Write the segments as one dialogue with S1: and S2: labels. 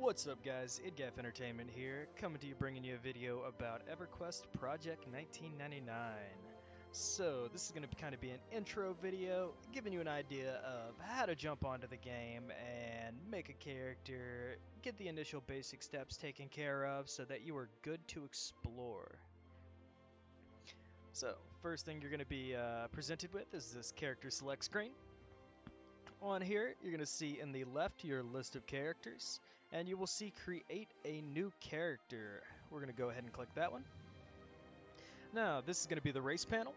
S1: What's up guys, IdGaf Entertainment here, coming to you bringing you a video about EverQuest Project 1999. So this is going to kind of be an intro video, giving you an idea of how to jump onto the game and make a character, get the initial basic steps taken care of so that you are good to explore. So first thing you're going to be presented with is this character select screen. On here, you're going to see in the left your list of characters, and you will see create a new character. We're going to go ahead and click that one. Now, this is going to be the race panel.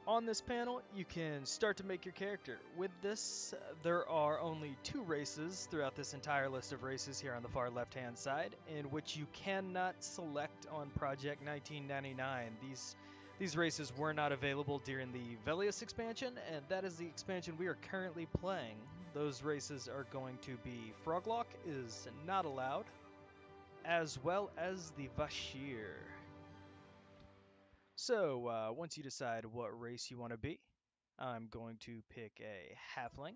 S1: On this panel, you can start to make your character. With this, there are only 2 races throughout this entire list of races here on the far left-hand side, in which you cannot select on Project 1999. These races were not available during the Velius expansion, and that is the expansion we are currently playing. Those races are going to be Froglock is not allowed, as well as the Vashir. So, once you decide what race you want to be, I'm going to pick a Halfling.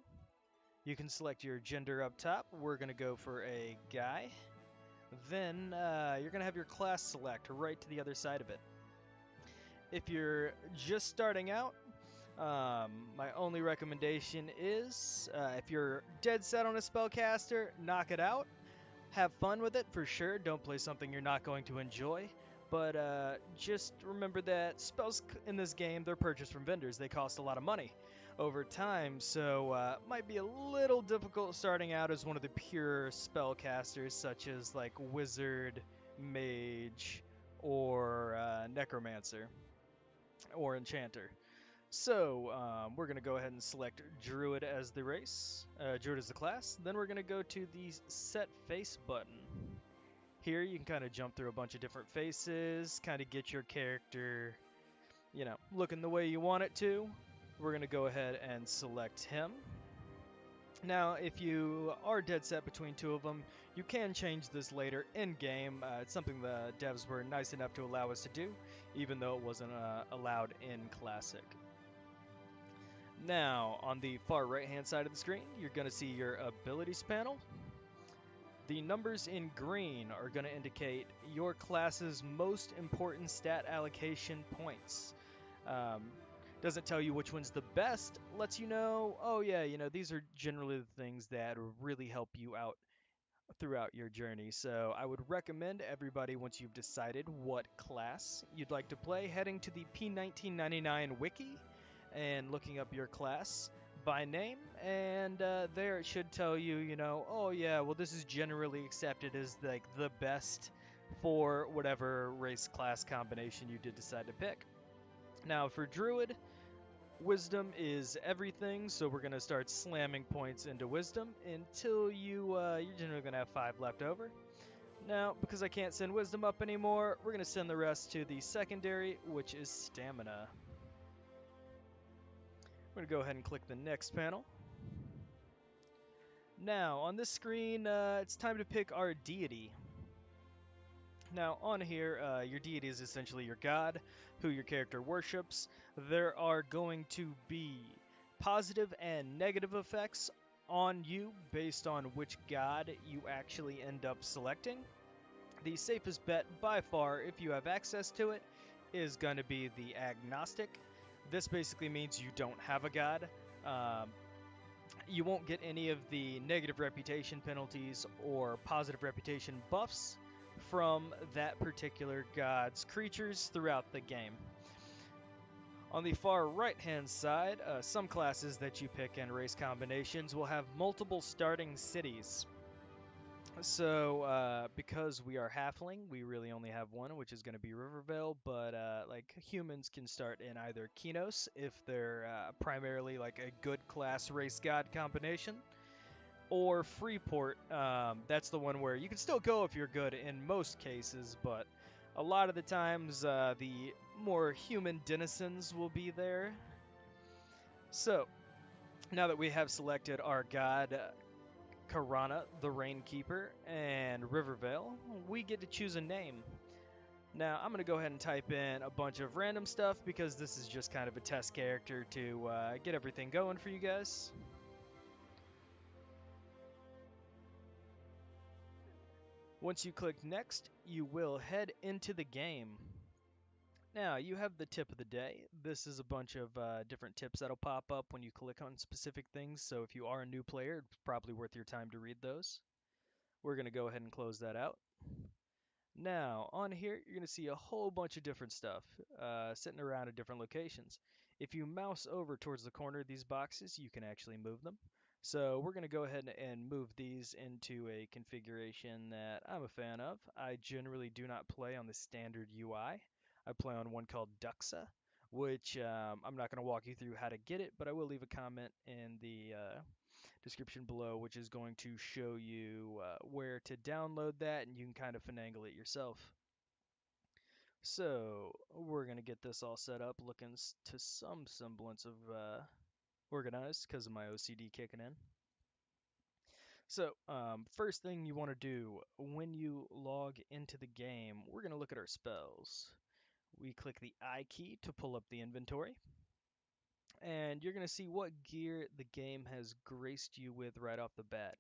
S1: You can select your gender up top. We're going to go for a guy. Then, you're going to have your class select right to the other side of it. If you're just starting out, my only recommendation is if you're dead set on a spellcaster, knock it out. Have fun with it for sure. Don't play something you're not going to enjoy. But just remember that spells in this game, they're purchased from vendors. They cost a lot of money over time, so might be a little difficult starting out as one of the pure spellcasters, such as like Wizard, Mage, or Necromancer, or Enchanter. So, we're going to go ahead and select Druid as the race, Druid as the class. Then we're going to go to the Set Face button. Here you can kind of jump through a bunch of different faces, kind of get your character, looking the way you want it to. We're going to go ahead and select him. Now, if you are dead set between 2 of them, you can change this later in-game. It's something the devs were nice enough to allow us to do, even though it wasn't allowed in Classic. Now, on the far right-hand side of the screen, you're going to see your abilities panel. The numbers in green are going to indicate your class's most important stat allocation points. Doesn't tell you which one's the best, lets you know, oh yeah, these are generally the things that really help you out throughout your journey. So I would recommend everybody, once you've decided what class you'd like to play, heading to the P1999 wiki and looking up your class by name, and there it should tell you, oh yeah, well this is generally accepted as like the best for whatever race class combination you did decide to pick. Now for Druid, Wisdom is everything, so we're going to start slamming points into Wisdom until you're generally going to have 5 left over. Now, because I can't send Wisdom up anymore, we're going to send the rest to the secondary, which is Stamina. We're going to go ahead and click the next panel. Now, on this screen, it's time to pick our deity. Now, on here, your deity is essentially your god, who your character worships. There are going to be positive and negative effects on you based on which god you actually end up selecting. The safest bet by far, if you have access to it, is going to be the agnostic. This basically means you don't have a god. You won't get any of the negative reputation penalties or positive reputation buffs from that particular god's creatures throughout the game. On the far right hand side, some classes that you pick in race combinations will have multiple starting cities. So, because we are halfling, we really only have one, which is going to be Rivervale, but like humans can start in either Kinos if they're primarily like a good class race god combination, or Freeport. That's the one where you can still go if you're good in most cases, but a lot of the times the more human denizens will be there. So, now that we have selected our god, Karana, the Rainkeeper, and Rivervale, we get to choose a name. Now, I'm going to go ahead and type in a bunch of random stuff because this is just kind of a test character to get everything going for you guys. Once you click next, you will head into the game. Now, you have the tip of the day. This is a bunch of different tips that'll pop up when you click on specific things, so if you are a new player, it's probably worth your time to read those. We're going to go ahead and close that out. Now, on here, you're going to see a whole bunch of different stuff sitting around at different locations. If you mouse over towards the corner of these boxes, you can actually move them. So we're going to go ahead and move these into a configuration that I'm a fan of. I generally do not play on the standard UI. I play on one called Duxa, which I'm not going to walk you through how to get it, but I will leave a comment in the description below, which is going to show you where to download that, and you can kind of finagle it yourself. So we're going to get this all set up, looking to some semblance of organized because of my OCD kicking in. So first thing you want to do when you log into the game, we're going to look at our spells. We click the I key to pull up the inventory, and you're going to see what gear the game has graced you with right off the bat.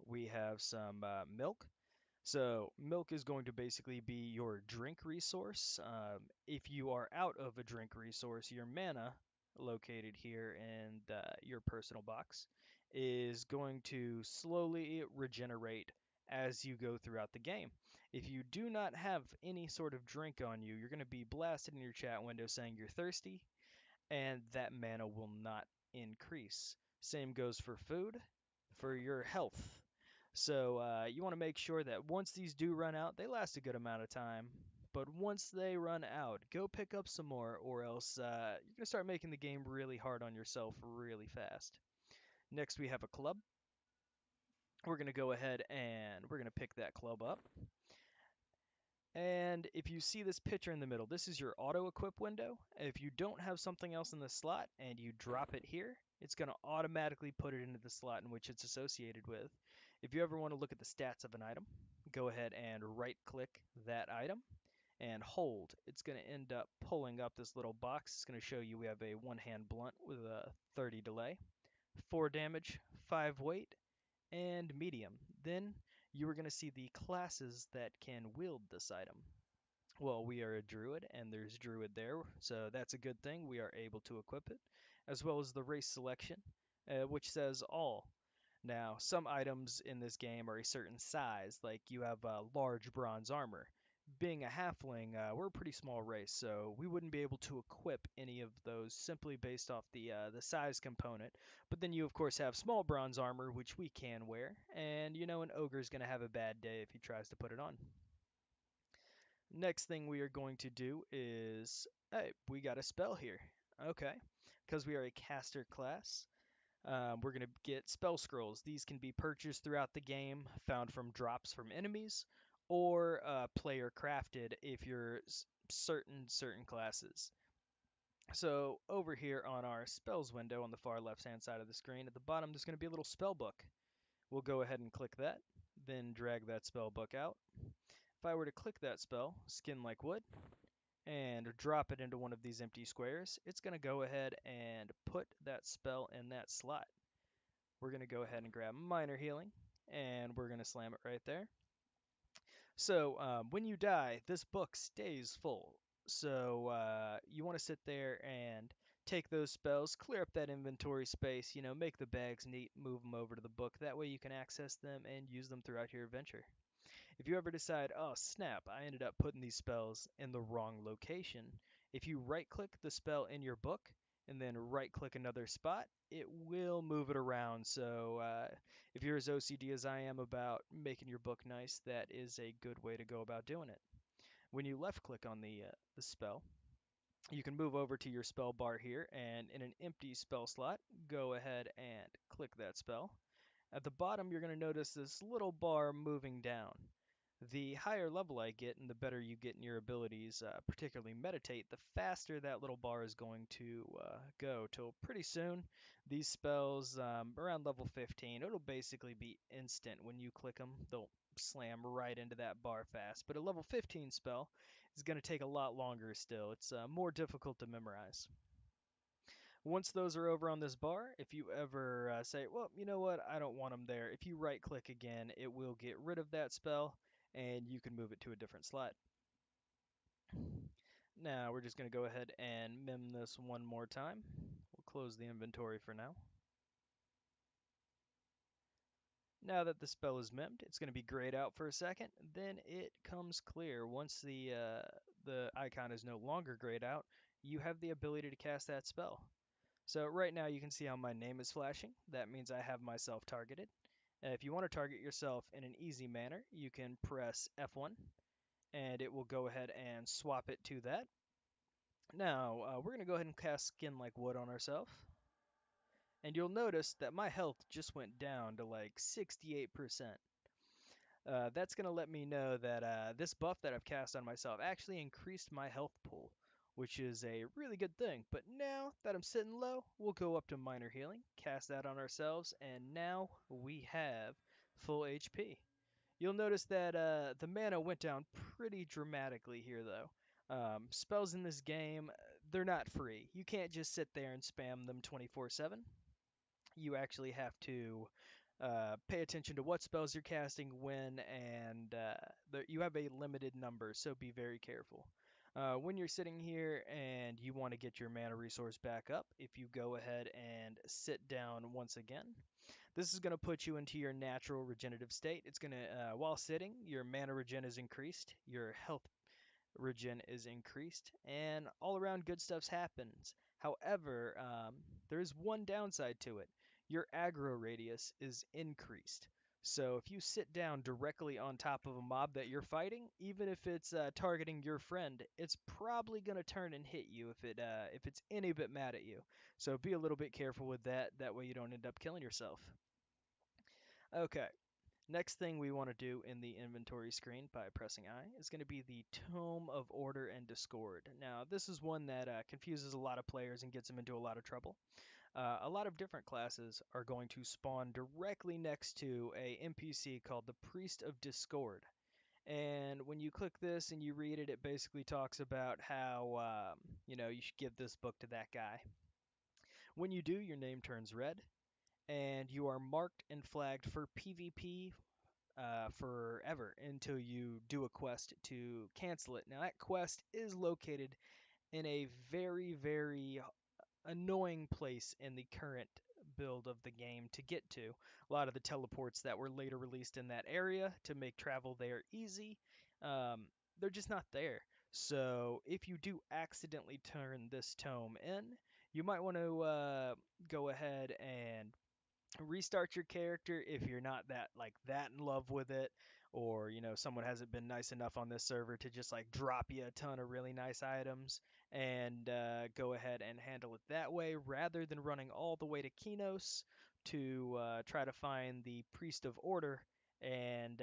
S1: We have some milk. So milk is going to basically be your drink resource. If you are out of a drink resource, your mana, located here in your personal box, is going to slowly regenerate as you go throughout the game. If you do not have any sort of drink on you, you're going to be blasted in your chat window saying you're thirsty, and that mana will not increase. Same goes for food, for your health. So you want to make sure that once these do run out, they last a good amount of time. But once they run out, go pick up some more, or else you're going to start making the game really hard on yourself really fast. Next, we have a club. We're going to go ahead and we're going to pick that club up. And if you see this picture in the middle, this is your auto equip window. If you don't have something else in the slot and you drop it here, it's going to automatically put it into the slot in which it's associated with. If you ever want to look at the stats of an item, go ahead and right click that item and hold. It's going to end up pulling up this little box. It's going to show you we have a one-hand blunt with a 30 delay, 4 damage, 5 weight, and medium. Then you are going to see the classes that can wield this item. Well, we are a druid, and there's druid there, so that's a good thing. We are able to equip it, as well as the race selection, which says all. Now, some items in this game are a certain size, like you have large bronze armor. Being a halfling, we're a pretty small race, so we wouldn't be able to equip any of those simply based off the size component. But then you, of course, have small bronze armor, which we can wear, and you know an ogre's going to have a bad day if he tries to put it on. Next thing we are going to do is, hey, we got a spell here. Okay, because we are a caster class, we're going to get spell scrolls. These can be purchased throughout the game, found from drops from enemies, or player crafted if you're certain classes. So over here on our spells window on the far left hand side of the screen, at the bottom there's going to be a little spell book. We'll go ahead and click that, then drag that spell book out. If I were to click that spell, Skin Like Wood, and drop it into one of these empty squares, it's going to go ahead and put that spell in that slot. We're going to go ahead and grab Minor Healing, and we're going to slam it right there. So when you die, this book stays full. So you want to sit there and take those spells, clear up that inventory space, you know, make the bags neat, move them over to the book. That way you can access them and use them throughout your adventure. If you ever decide, oh snap, I ended up putting these spells in the wrong location, if you right click the spell in your book and then right click another spot, it will move it around. So if you're as OCD as I am about making your book nice, that is a good way to go about doing it. When you left click on the spell, you can move over to your spell bar here, and in an empty spell slot, go ahead and click that spell. At the bottom, you're going to notice this little bar moving down. The higher level I get and the better you get in your abilities, particularly meditate, the faster that little bar is going to go. Till pretty soon, these spells, around level 15, it'll basically be instant. When you click them, they'll slam right into that bar fast. But a level 15 spell is going to take a lot longer still. It's more difficult to memorize. Once those are over on this bar, if you ever say, well, you know what, I don't want them there, if you right click again, it will get rid of that spell, and you can move it to a different slot. Now we're just going to go ahead and mim this one more time. We'll close the inventory for now. Now that the spell is mimed, it's going to be grayed out for a second, then it comes clear. Once the icon is no longer grayed out, you have the ability to cast that spell. So right now you can see how my name is flashing. That means I have myself targeted. If you want to target yourself in an easy manner, you can press F1 and it will go ahead and swap it to that. Now, we're going to go ahead and cast Skin Like Wood on ourselves. And you'll notice that my health just went down to like 68%. That's going to let me know that this buff that I've cast on myself actually increased my health pool, which is a really good thing. But now that I'm sitting low, we'll go up to Minor Healing, cast that on ourselves, and now we have full HP. You'll notice that the mana went down pretty dramatically here, though. Spells in this game, they're not free. You can't just sit there and spam them 24/7. You actually have to pay attention to what spells you're casting when, and you have a limited number, so be very careful. When you're sitting here and you want to get your mana resource back up, if you go ahead and sit down once again, this is going to put you into your natural regenerative state. It's going to, while sitting, your mana regen is increased, your health regen is increased, and all around good stuff happens. However, there is one downside to it. Your aggro radius is increased. So if you sit down directly on top of a mob that you're fighting, even if it's targeting your friend, it's probably going to turn and hit you if it's any bit mad at you. So be a little bit careful with that. That way you don't end up killing yourself. Okay, next thing we want to do in the inventory screen by pressing I is going to be the Tome of Order and Discord. Now, this is one that confuses a lot of players and gets them into a lot of trouble. A lot of different classes are going to spawn directly next to a NPC called the Priest of Discord. And when you click this and you read it, it basically talks about how, you should give this book to that guy. When you do, your name turns red, and you are marked and flagged for PvP forever until you do a quest to cancel it. Now, that quest is located in a very, very annoying place in the current build of the game to get to. A lot of the teleports that were later released in that area to make travel there easy, they're just not there. So if you do accidentally turn this tome in, you might want to go ahead and restart your character if you're not that in love with it, or someone hasn't been nice enough on this server to just like drop you a ton of really nice items, and go ahead and handle it that way rather than running all the way to Kinos to try to find the Priest of Order and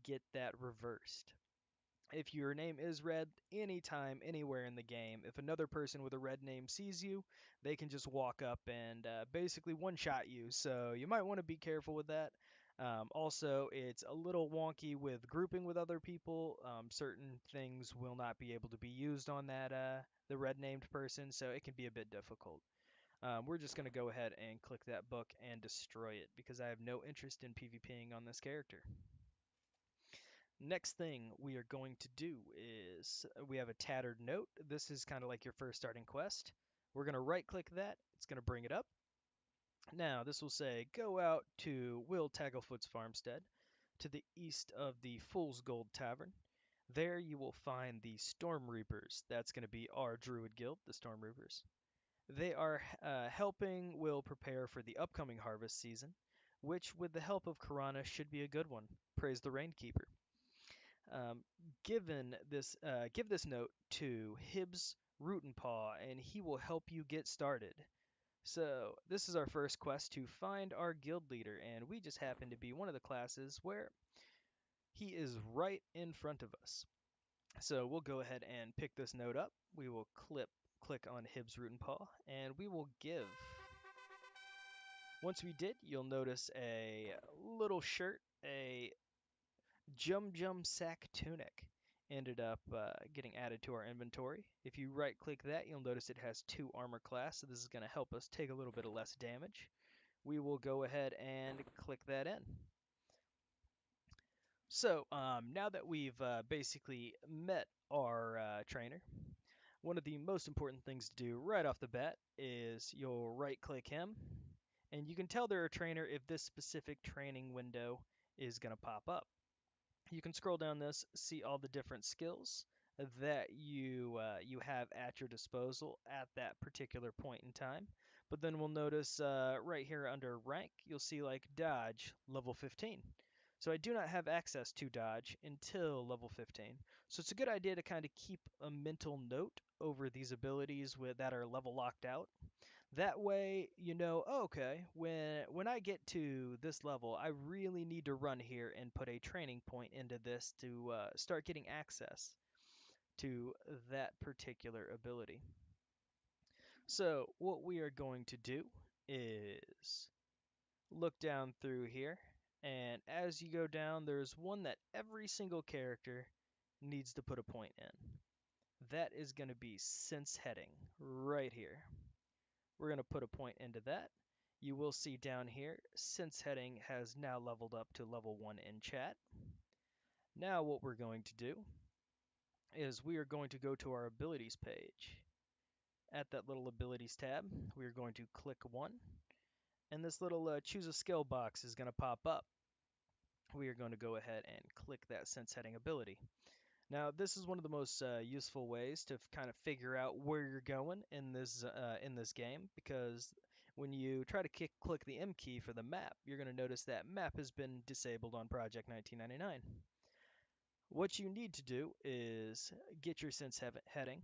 S1: get that reversed. If your name is red, anytime, anywhere in the game, if another person with a red name sees you, they can just walk up and basically one-shot you. So you might want to be careful with that. Also, it's a little wonky with grouping with other people. Certain things will not be able to be used on the red named person, so it can be a bit difficult. We're just going to go ahead and click that book and destroy it because I have no interest in PvPing on this character. Next thing we are going to do is we have a tattered note. This is kind of like your first starting quest. We're going to right click that. It's going to bring it up. Now this will say go out to Will Tagglefoot's farmstead to the east of the Fool's Gold Tavern. There you will find the Storm Reapers. That's going to be our Druid Guild, the Storm Reapers. They are helping Will prepare for the upcoming harvest season, which with the help of Karana should be a good one. Praise the Rainkeeper. Um, give this note to Hibbs Rootenpaw, and he will help you get started. So this is our first quest to find our guild leader, and we just happen to be one of the classes where he is right in front of us. So we'll go ahead and pick this note up. We will click on Hibbs Rootenpaw, and we will give. Once we did, you'll notice a little shirt, a Jum Sack Tunic ended up getting added to our inventory. If you right click that, you'll notice it has 2 armor class, so this is going to help us take a little bit of less damage. We will go ahead and click that in. Now that we've basically met our trainer, one of the most important things to do right off the bat is you'll right click him, and you can tell they're a trainer if this specific training window is going to pop up. You can scroll down this, see all the different skills that you have at your disposal at that particular point in time. But then we'll notice right here under rank, you'll see like dodge level 15. So I do not have access to dodge until level 15. So it's a good idea to kind of keep a mental note over these abilities that are level locked out. That way, you know, oh, okay, when I get to this level, I really need to run here and put a training point into this to start getting access to that particular ability. So what we are going to do is look down through here, and as you go down, there's one that every single character needs to put a point in. That is going to be sense heading right here. We're going to put a point into that. You will see down here, sense heading has now leveled up to level 1 in chat. Now what we're going to do is we are going to go to our abilities page. At that little abilities tab, we are going to click 1, and this little choose a skill box is going to pop up. We are going to go ahead and click that sense heading ability. Now, this is one of the most useful ways to kind of figure out where you're going in this game, because when you try to click the M key for the map, you're going to notice that map has been disabled on Project 1999. What you need to do is get your sense heading,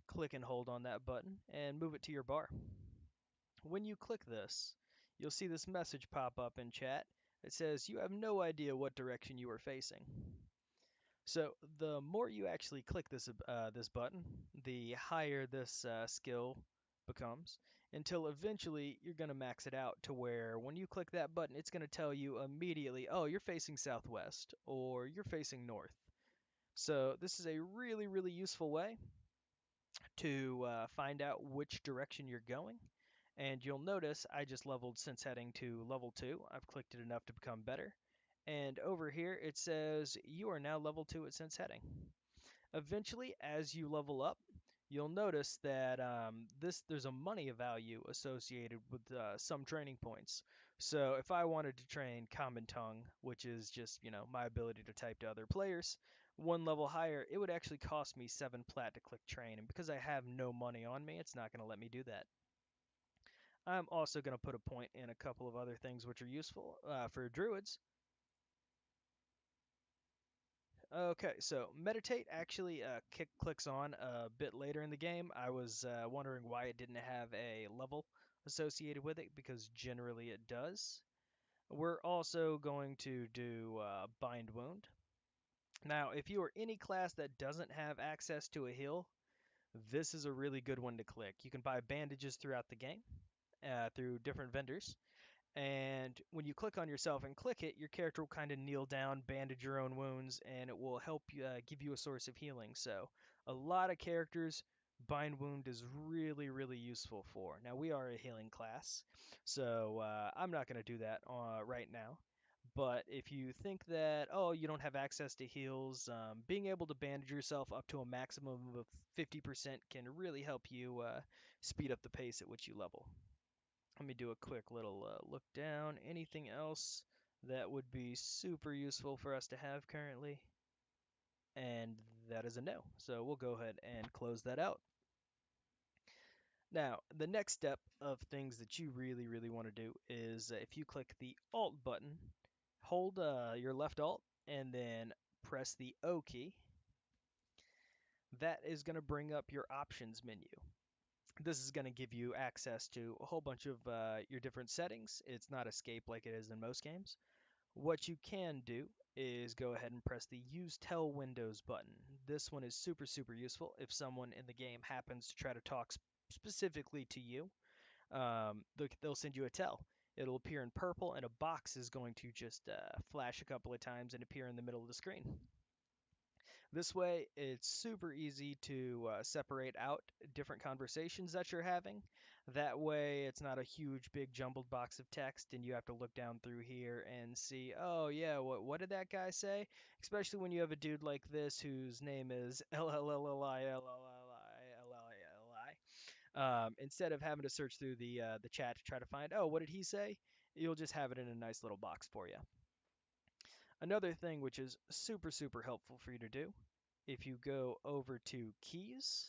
S1: click and hold on that button, and move it to your bar. When you click this, you'll see this message pop up in chat. It says you have no idea what direction you are facing. So the more you actually click this button, the higher this skill becomes, until eventually you're going to max it out to where when you click that button, it's going to tell you immediately, oh, you're facing southwest or you're facing north. So this is a really, really useful way to find out which direction you're going. And you'll notice I just leveled sense heading to level 2. I've clicked it enough to become better. And over here it says you are now level 2 at sense heading. Eventually, as you level up, you'll notice that there's a money value associated with some training points. So if I wanted to train Common Tongue, which is just, you know, my ability to type to other players, one level higher, it would actually cost me 7 plat to click train. And because I have no money on me, it's not going to let me do that. I'm also going to put a point in a couple of other things which are useful for druids. Okay, so meditate actually clicks on a bit later in the game. I was wondering why it didn't have a level associated with it, because generally it does. We're also going to do bind wound. Now, if you are any class that doesn't have access to a heal, this is a really good one to click. You can buy bandages throughout the game through different vendors. And when you click on yourself and click it, your character will kind of kneel down, bandage your own wounds, and it will help you, give you a source of healing. So a lot of characters, Bind Wound is really, really useful for. Now, we are a healing class, so I'm not going to do that right now. But if you think that, oh, you don't have access to heals, being able to bandage yourself up to a maximum of 50% can really help you speed up the pace at which you level. Let me do a quick little look down. Anything else that would be super useful for us to have currently? And that is a no. So we'll go ahead and close that out. Now, the next step of things that you really, really want to do is if you click the Alt button, hold your left Alt, and then press the O key. That is going to bring up your options menu. This is going to give you access to a whole bunch of your different settings. It's not escape like it is in most games. What you can do is go ahead and press the Use Tell Windows button. This one is super, super useful if someone in the game happens to try to talk specifically to you. They'll send you a tell. It'll appear in purple, and a box is going to just flash a couple of times and appear in the middle of the screen. This way, it's super easy to separate out different conversations that you're having. That way, it's not a huge, big, jumbled box of text, and you have to look down through here and see, oh, yeah, what did that guy say? Especially when you have a dude like this whose name is LLLILLILLILLI. Instead of having to search through the chat to try to find, oh, what did he say? You'll just have it in a nice little box for you. Another thing which is super, super helpful for you to do, if you go over to keys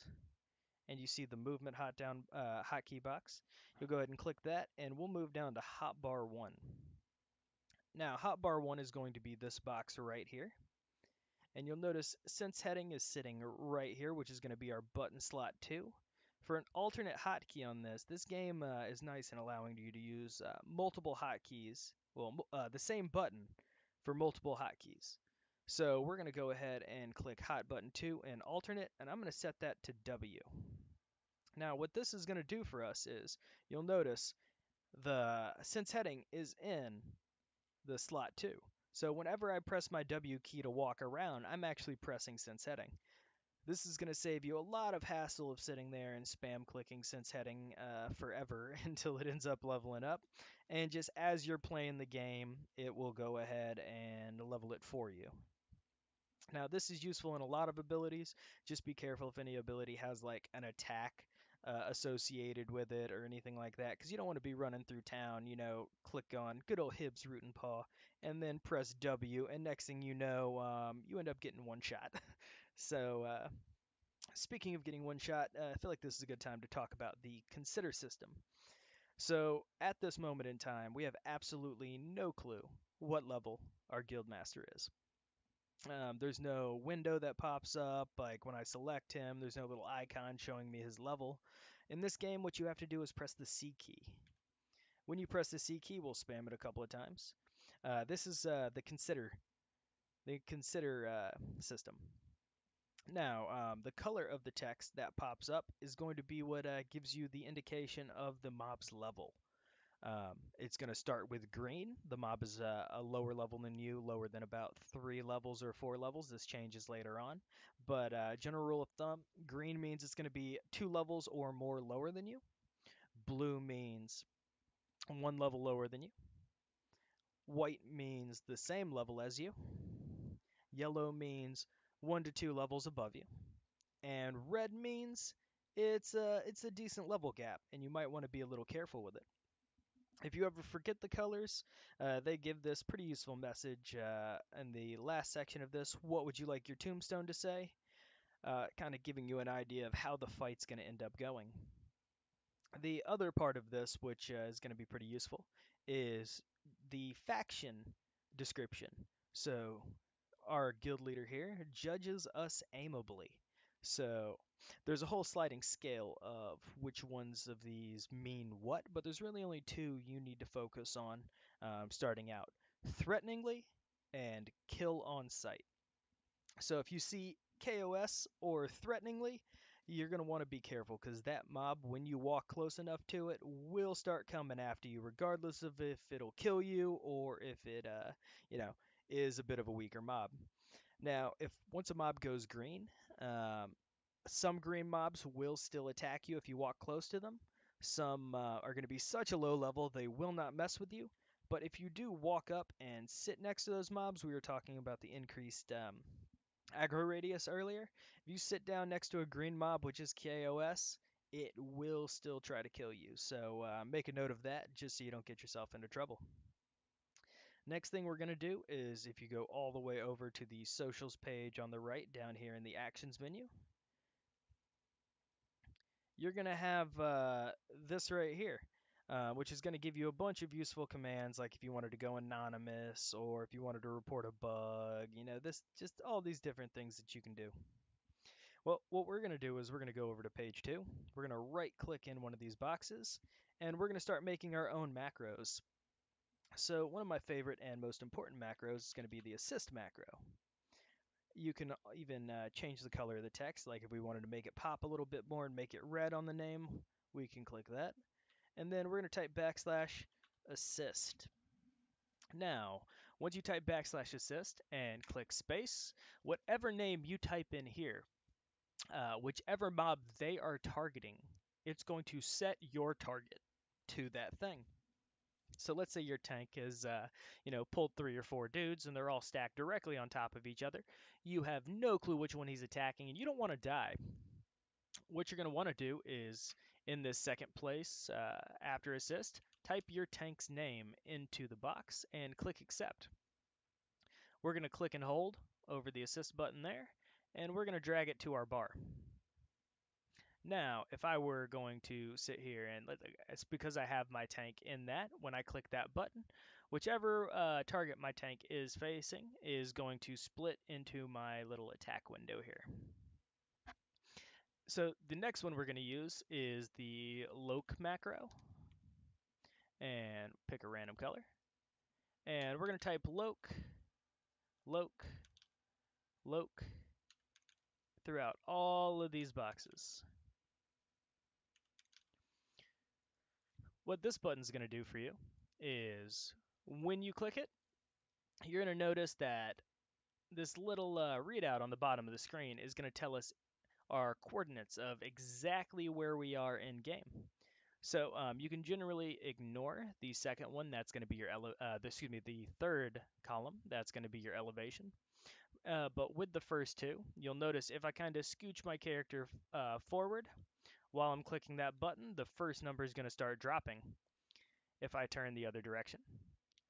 S1: and you see the movement hotkey box, you'll go ahead and click that, and we'll move down to hotbar 1. Now, hotbar 1 is going to be this box right here. And you'll notice sense heading is sitting right here, which is going to be our button slot 2. For an alternate hotkey on this game is nice in allowing you to use multiple hotkeys, well, the same button for multiple hotkeys. So we're going to go ahead and click hot button 2 and alternate, and I'm going to set that to W. Now, what this is going to do for us is, you'll notice the sense heading is in the slot 2. So whenever I press my W key to walk around, I'm actually pressing sense heading. This is going to save you a lot of hassle of sitting there and spam clicking sense heading forever until it ends up leveling up. And just as you're playing the game, it will go ahead and level it for you. Now, this is useful in a lot of abilities. Just be careful if any ability has like an attack associated with it or anything like that, because you don't want to be running through town, click on good old Hibbs Root and Paw, and then press W, and next thing you know, you end up getting one shot. So, speaking of getting one shot, I feel like this is a good time to talk about the consider system. So, at this moment in time, we have absolutely no clue what level our guildmaster is. There's no window that pops up, like when I select him, there's no little icon showing me his level. In this game, what you have to do is press the C key. When you press the C key, we'll spam it a couple of times. This is the consider system. Now, the color of the text that pops up is going to be what gives you the indication of the mob's level. It's going to start with green. The mob is a lower level than you, lower than about 3 levels or 4 levels. This changes later on. But general rule of thumb, green means it's going to be 2 levels or more lower than you. Blue means 1 level lower than you. White means the same level as you. Yellow means 1 to 2 levels above you. And red means it's a decent level gap, and you might want to be a little careful with it. If you ever forget the colors, they give this pretty useful message in the last section of this. What would you like your tombstone to say? Kind of giving you an idea of how the fight's going to end up going. The other part of this, which is going to be pretty useful, is the faction description. So our guild leader here judges us aimably. So there's a whole sliding scale of which ones of these mean what, but there's really only 2 you need to focus on starting out. Threateningly and kill on sight. So if you see KOS or threateningly, you're going to want to be careful, because that mob, when you walk close enough to it, will start coming after you, regardless of if it'll kill you or if it, is a bit of a weaker mob. Now, if once a mob goes green, some green mobs will still attack you if you walk close to them. Some are going to be such a low level they will not mess with you. But if you do walk up and sit next to those mobs, we were talking about the increased aggro radius earlier. If you sit down next to a green mob, which is KOS, it will still try to kill you. So make a note of that just so you don't get yourself into trouble. Next thing we're going to do is, if you go all the way over to the socials page on the right down here in the actions menu, you're going to have this right here. Which is going to give you a bunch of useful commands, like if you wanted to go anonymous or if you wanted to report a bug, this just all these different things that you can do. Well, what we're going to do is we're going to go over to page 2. We're going to right click in one of these boxes, and we're going to start making our own macros. So one of my favorite and most important macros is going to be the assist macro. You can even change the color of the text, like if we wanted to make it pop a little bit more and make it red on the name, we can click that. And then we're going to type \assist. Now, once you type \assist and click space, whatever name you type in here, whichever mob they are targeting it's going to set your target to that thing. So let's say your tank has, pulled 3 or 4 dudes and they're all stacked directly on top of each other. You have no clue which one he's attacking and you don't want to die. What you're going to want to do is, in this second place after assist, type your tank's name into the box and click accept. We're going to click and hold over the assist button there, and we're going to drag it to our bar. Now, if I were going to sit here and it's because I have my tank in that, when I click that button, whichever target my tank is facing is going to split into my little attack window here. So the next one we're going to use is the Loc macro, and pick a random color. And we're going to type Loc, Loc, Loc throughout all of these boxes. What this button is going to do for you is when you click it, you're going to notice that this little readout on the bottom of the screen is going to tell us our coordinates of exactly where we are in game. So you can generally ignore the second one. That's going to be your the third column. That's going to be your elevation. But with the first two, you'll notice if I kind of scooch my character forward while I'm clicking that button, the first number is going to start dropping. If I turn the other direction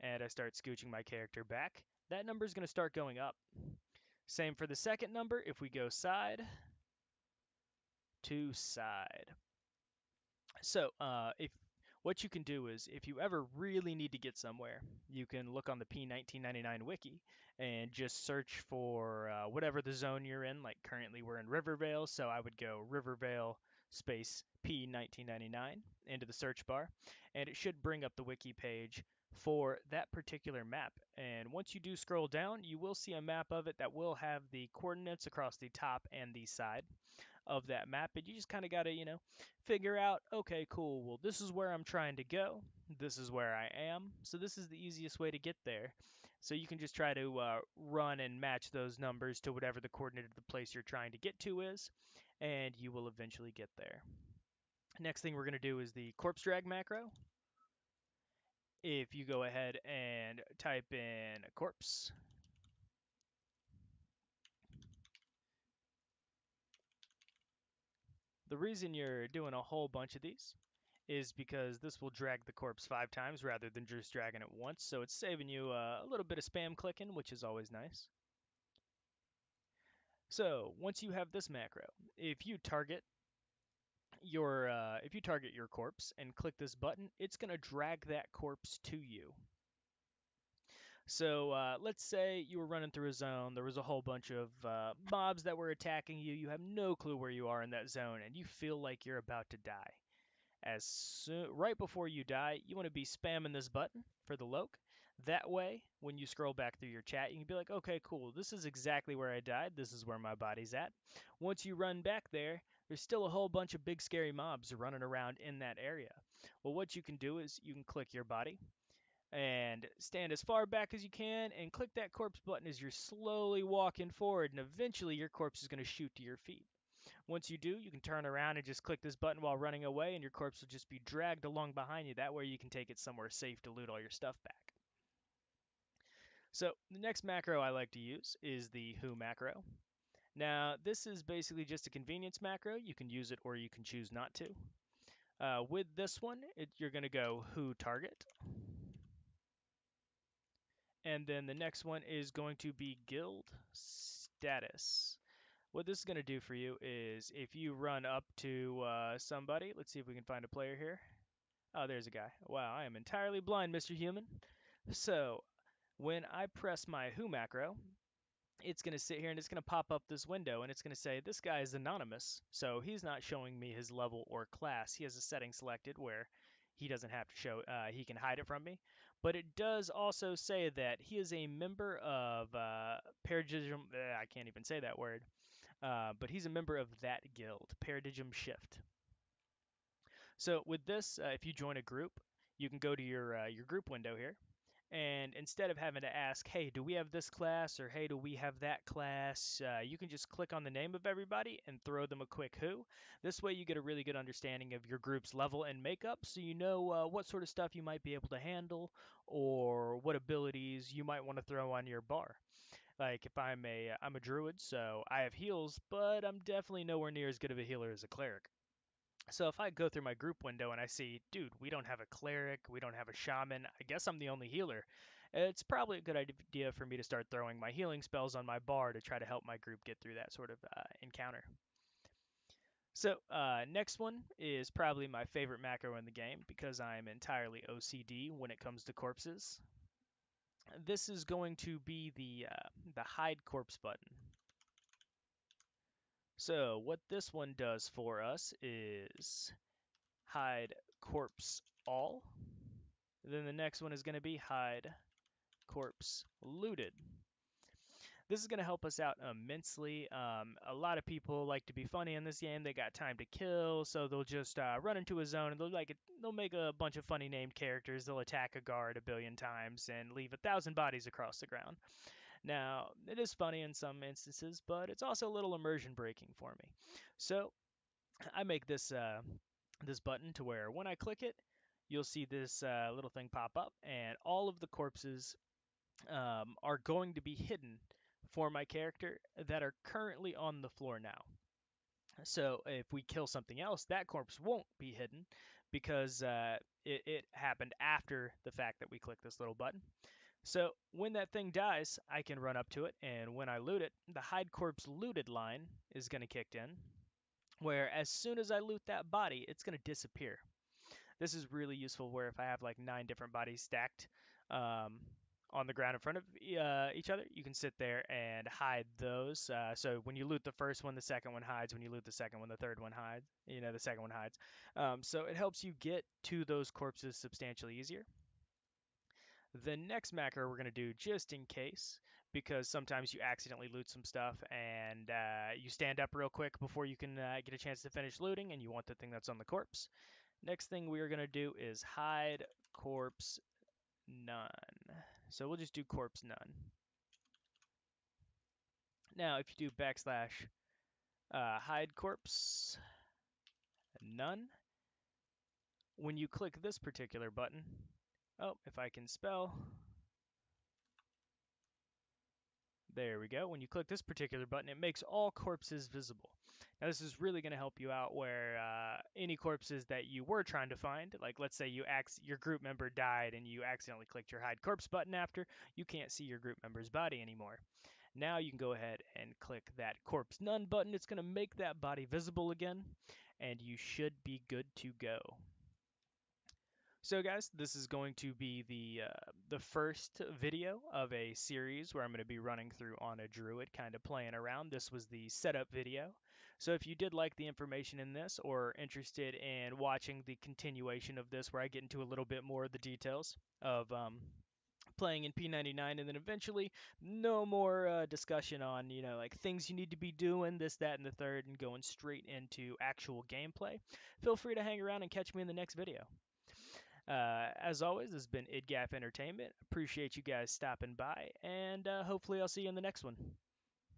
S1: and I start scooching my character back, that number is going to start going up. Same for the second number. If we go side to side. So if what you can do is, if you ever really need to get somewhere, you can look on the P1999 wiki and just search for whatever the zone you're in. Like currently we're in Rivervale, so I would go Rivervale space P1999 into the search bar, and it should bring up the wiki page for that particular map. And once you do scroll down, you will see a map of it that will have the coordinates across the top and the side of that map, and you just kind of got to, figure out, okay, cool, well, this is where I'm trying to go, this is where I am, so this is the easiest way to get there. So you can just try to run and match those numbers to whatever the coordinate of the place you're trying to get to is, and you will eventually get there. Next thing we're going to do is the corpse drag macro. If you go ahead and type in corpse, the reason you're doing a whole bunch of these is because this will drag the corpse 5 times rather than just dragging it once, so it's saving you a little bit of spam clicking, which is always nice. So once you have this macro, if you target your corpse and click this button, it's going to drag that corpse to you. So let's say you were running through a zone, there was a whole bunch of mobs that were attacking you, you have no clue where you are in that zone, and you feel like you're about to die. Right before you die, you want to be spamming this button for the Loc. That way, when you scroll back through your chat, you can be like, okay, cool, this is exactly where I died, this is where my body's at. Once you run back there, there's still a whole bunch of big scary mobs running around in that area. Well, what you can do is you can click your body and stand as far back as you can and click that corpse button as you're slowly walking forward, and eventually your corpse is going to shoot to your feet. Once you do, you can turn around and just click this button while running away, and your corpse will just be dragged along behind you. That way you can take it somewhere safe to loot all your stuff back. So the next macro I like to use is the who macro. Now, this is basically just a convenience macro. You can use it or you can choose not to. With this one, you're going to go who target. And then the next one is going to be guild status. What this is going to do for you is if you run up to somebody, let's see if we can find a player here. Oh, there's a guy. Wow, I am entirely blind, Mr. Human. So when I press my who macro, it's going to sit here and it's going to pop up this window and it's going to say this guy is anonymous. So he's not showing me his level or class. He has a setting selected where he doesn't have to show, he can hide it from me. But it does also say that he is a member of Paradigm, I can't even say that word, but he's a member of that guild, Paradigm Shift. So with this, if you join a group, you can go to your group window here, And instead of having to ask, hey, do we have this class, or hey, do we have that class, you can just click on the name of everybody and throw them a quick who. This way you get a really good understanding of your group's level and makeup, so you know what sort of stuff you might be able to handle, or what abilities you might want to throw on your bar. Like if I'm a druid, so I have heals, but I'm definitely nowhere near as good of a healer as a cleric. So if I go through my group window and I see, dude, we don't have a cleric, we don't have a shaman, I guess I'm the only healer. It's probably a good idea for me to start throwing my healing spells on my bar to try to help my group get through that sort of encounter. So next one is probably my favorite macro in the game because I'm entirely OCD when it comes to corpses. This is going to be the hide corpse button. So what this one does for us is hide corpse all. Then the next one is going to be hide corpse looted. This is going to help us out immensely. A lot of people like to be funny in this game. They got time to kill, so they'll just run into a zone and they'll make a bunch of funny named characters. They'll attack a guard a billion times and leave 1,000 bodies across the ground. Now, it is funny in some instances, but it's also a little immersion breaking for me. So I make this button to where when I click it, you'll see this little thing pop up, and all of the corpses are going to be hidden for my character that are currently on the floor now. So if we kill something else, that corpse won't be hidden because it happened after the fact that we click this little button. So when that thing dies, I can run up to it, and when I loot it, the hide corpse looted line is going to kick in, where as soon as I loot that body, it's going to disappear. This is really useful where if I have like 9 different bodies stacked on the ground in front of each other, you can sit there and hide those. So when you loot the first one, the second one hides. When you loot the second one, the third one hides. The second one hides. So it helps you get to those corpses substantially easier. The next macro we're going to do, just in case, because sometimes you accidentally loot some stuff and you stand up real quick before you can get a chance to finish looting and you want the thing that's on the corpse. Next thing we are going to do is hide corpse none. So we'll just do corpse none. Now, if you do backslash hide corpse none, when you click this particular button, oh, if I can spell, there we go. When you click this particular button, it makes all corpses visible. Now, this is really going to help you out where any corpses that you were trying to find, like let's say your group member died and you accidentally clicked your hide corpse button after, you can't see your group member's body anymore. Now you can go ahead and click that corpse none button. It's going to make that body visible again, and you should be good to go. So guys, this is going to be the first video of a series where I'm going to be running through on a druid, kind of playing around. This was the setup video. So if you did like the information in this or interested in watching the continuation of this where I get into a little bit more of the details of playing in P1999 and then eventually no more discussion on, like things you need to be doing, this, that, and the third, and going straight into actual gameplay, feel free to hang around and catch me in the next video. As always, this has been IdGaf Entertainment. Appreciate you guys stopping by, and hopefully I'll see you in the next one.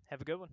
S1: Have a good one.